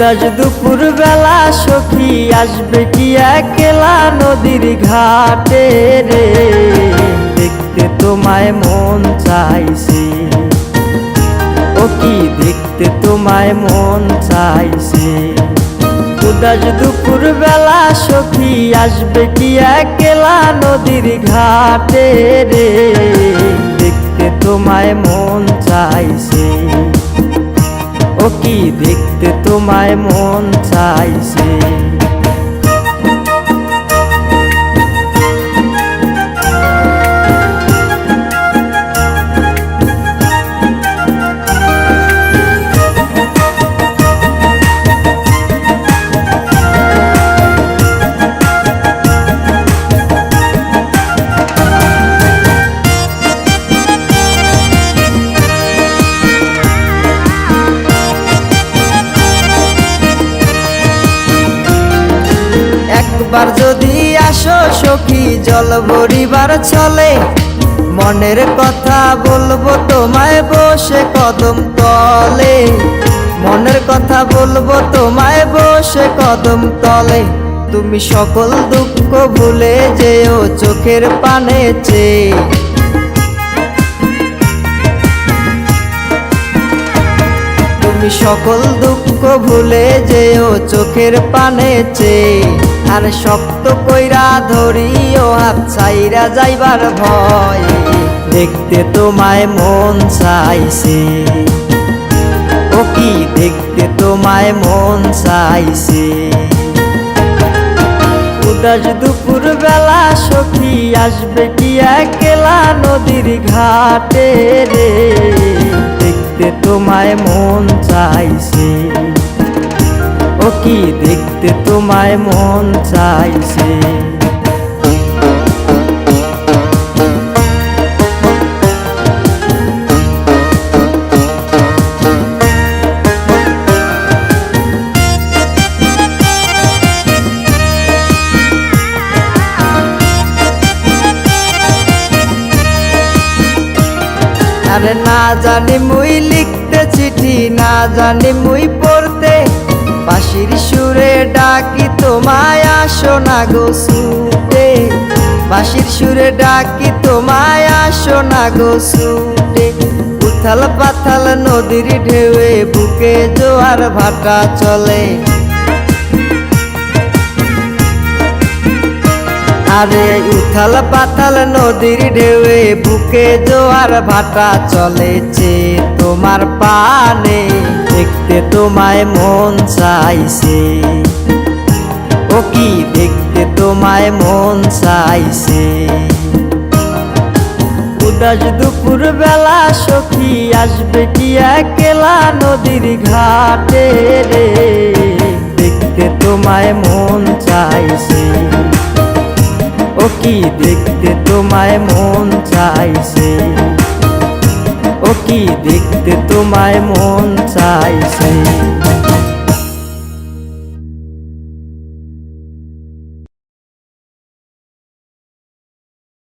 উদাস দুপুর বেলা সখী আসবে কি একলা নদীর ঘাটে রে, দেখতে তোমায় মন চাইছে। ও কি দেখতে তোমায় মন চাইছে। উদাস দুপুর বেলা সখী আসবে কি একলা নদীর ঘাটে রে, দেখতে তোমায় মন চাইছে। ও কি দেখতে তোমায় মন চাইছে। একবার যদি আসো সখী জল ভরিবার চলে, মনের কথা বলবো তোমায় বসে কদম তলে। মনের কথা বলবো তোমায় বসে কদম তলে। তুমি সকল দুঃখ ভুলে যেও চোখের পানে চেয়ে। তুমি সকল দুঃখ ভুলে যেও চোখের পানে চেয়ে। আর শক্ত কইরা ধরিও হাত ছাইরা যাইবার ভয়, দেখতে তোমায় মন চাইছে। ও কি দেখতে তোমায় মন চাইছে। উদাস দুপুর বেলা সখী আসবে কি একলা নদীর ঘাটে রে, দেখতে তোমায় মন চাইছে। ও কি দেখতে তোমায় মন চাইছে। আরে না জানি মুই লিখতে চিঠি, না জানি মুই পড়তে, বাঁশির সুরে ডাকি তোমায় আসো না গো ছুটে। বাঁশির সুরে ডাকি তোমায় আসো না গো ছুটে। উথাল পাথাল নদীর ঢেউয়ে বুকে জোয়ার ভাটা চলে। আরে উথাল পাথাল নদীর ঢেউয়ে বুকে জোয়ার ভাটা চলেছে তোমার পানে, দেখতে তোমায় মন চাইছে। ও কি দেখতে তোমায় মন চাইছে। উদাস দুপুর বেলা সখী আসবে কি একলা নদীর ঘাটে রে, দেখতে তোমায় মন চাইছে। ও কি দেখতে তোমায় মন চাইছে। ও কি দেখতে তোমায় মন চাইছে।